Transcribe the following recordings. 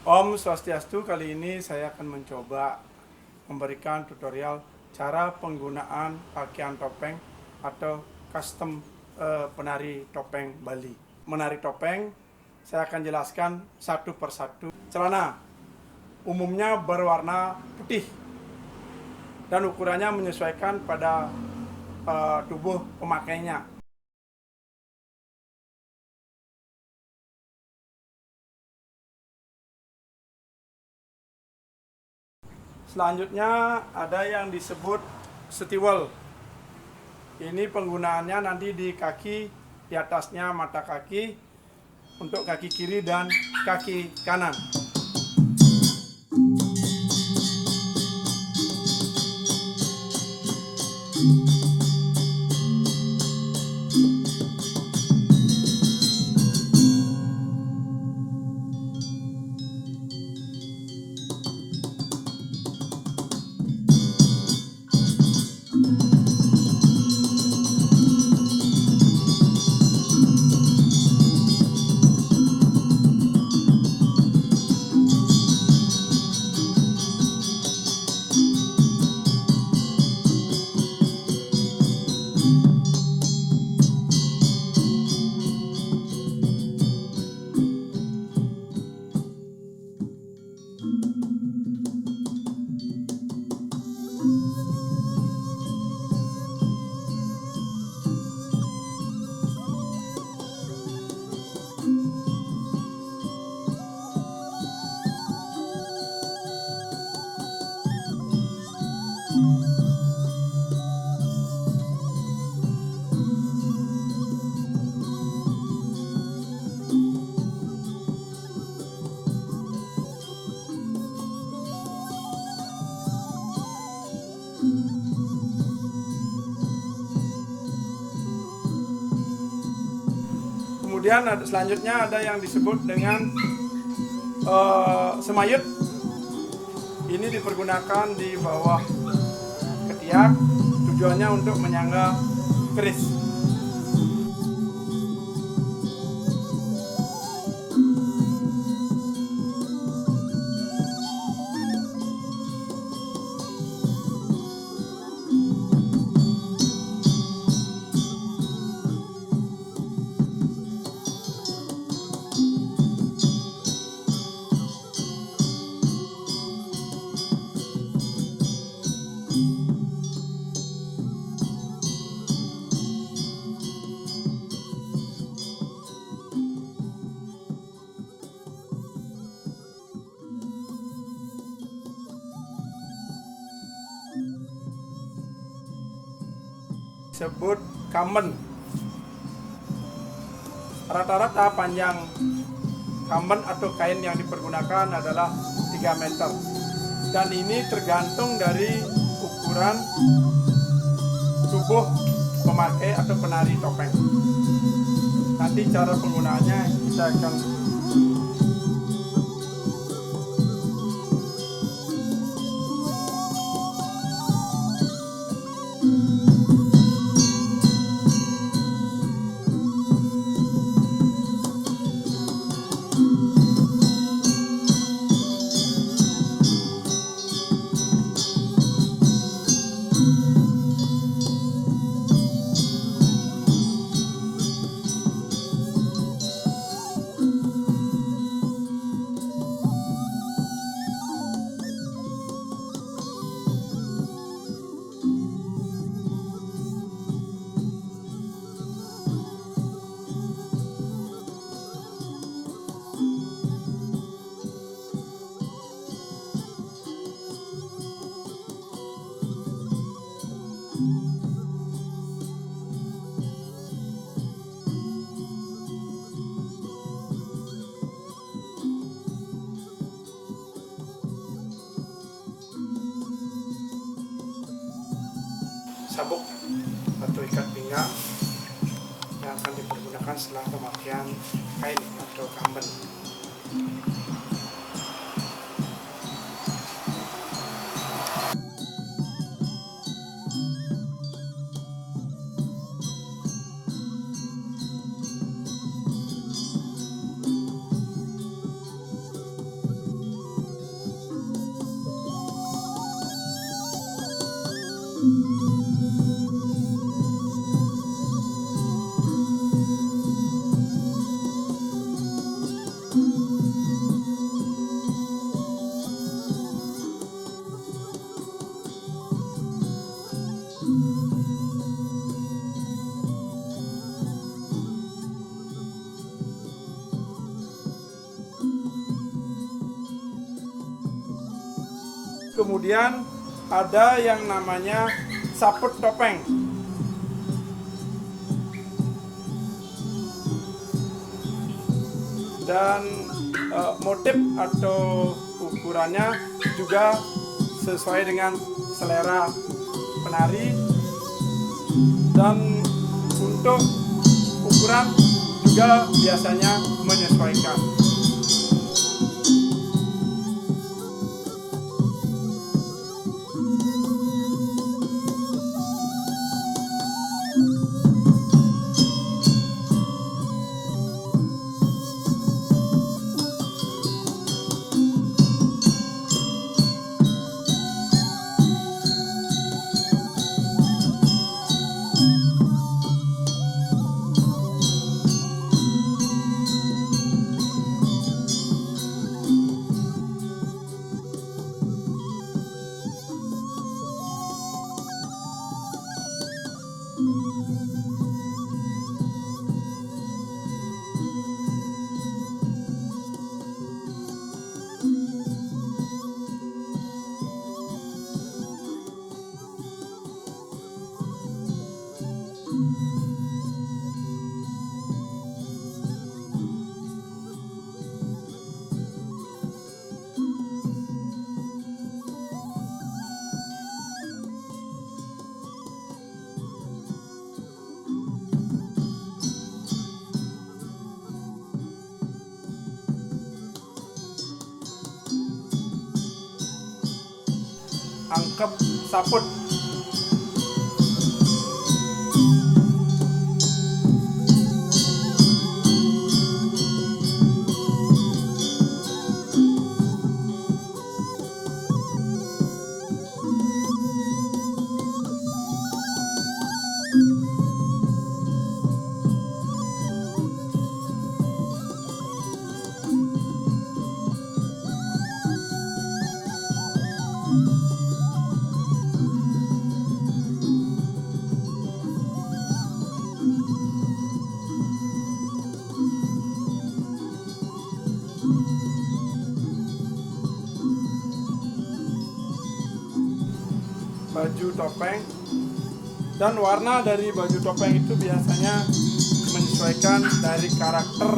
Om Swastiastu, kali ini saya akan mencoba memberikan tutorial cara penggunaan pakaian topeng atau custom penari topeng Bali. Menari topeng, saya akan jelaskan satu persatu. Celana umumnya berwarna putih dan ukurannya menyesuaikan pada tubuh pemakainya. Selanjutnya ada yang disebut setiwel. Ini penggunaannya nanti di kaki, di atasnya mata kaki, untuk kaki kiri dan kaki kanan. Kemudian selanjutnya ada yang disebut dengan semayut. Ini dipergunakan di bawah ketiak, tujuannya untuk menyangga keris. Disebut kamben. Rata-rata panjang kamben atau kain yang dipergunakan adalah 3 meter. Dan ini tergantung dari ukuran tubuh pemakai atau penari topeng. Nanti cara penggunaannya kita akan sabuk atau ikat pinggang yang akan dipergunakan setelah pemakaian kain atau kamben. Kemudian ada yang namanya saput topeng. Dan motif atau ukurannya juga sesuai dengan selera penari, dan untuk ukuran juga biasanya menyesuaikan. Angkep saput. Baju topeng, dan warna dari baju topeng itu biasanya menyesuaikan dari karakter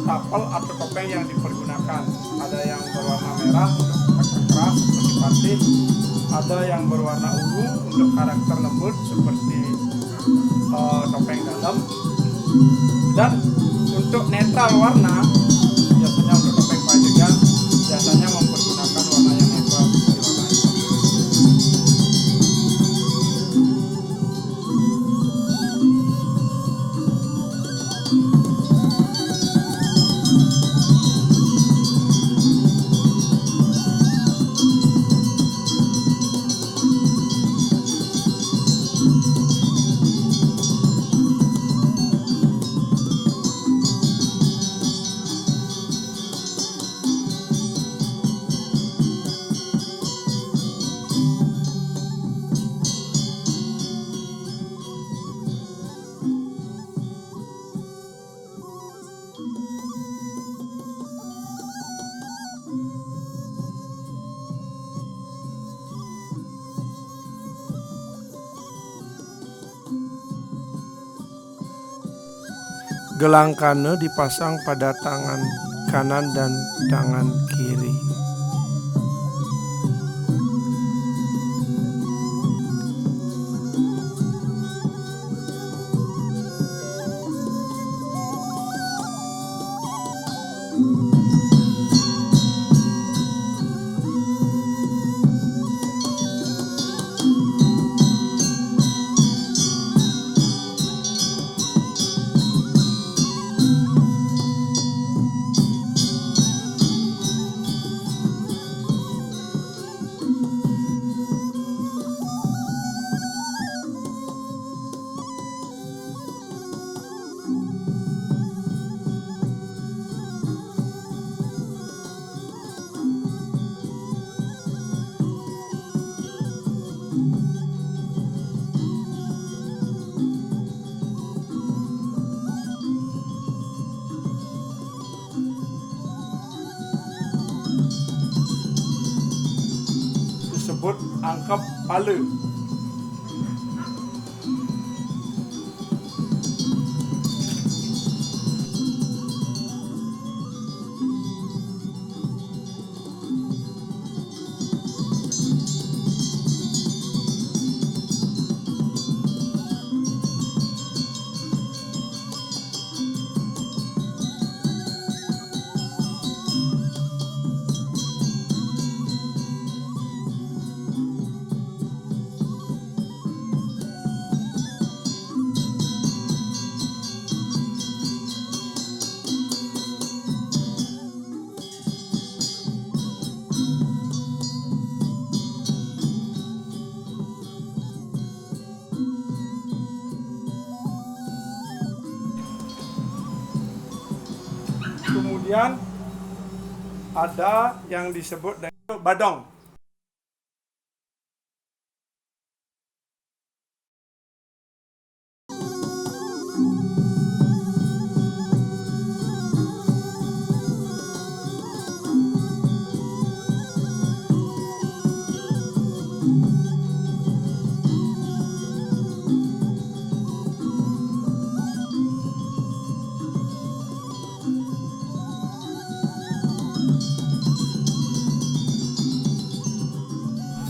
tapel atau topeng yang dipergunakan. Ada yang berwarna merah untuk karakter keras seperti patih, ada yang berwarna ungu untuk karakter lembut seperti topeng dalam, dan untuk netral warna biasanya untuk topeng pajegan biasanya mempergunakan warna yang netral seperti warna hitam. Gelang kane dipasang pada tangan kanan dan tangan kiri. disebut angkep pale. Kemudian ada yang disebut dengan badong.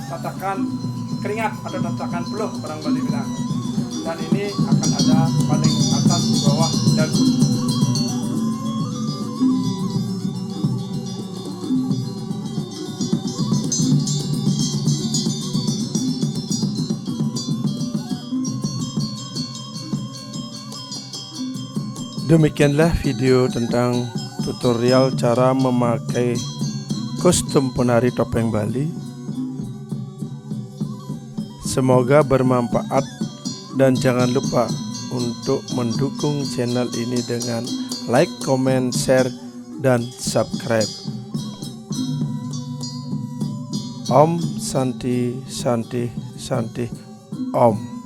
Tatakan keringat atau tatakan peluh orang Bali bilang, dan ini akan ada paling atas di bawah dagu. Demikianlah video tentang tutorial cara memakai kostum penari topeng Bali. Semoga bermanfaat dan jangan lupa untuk mendukung channel ini dengan like, comment, share, dan subscribe. Om Santi Santi Santi Om.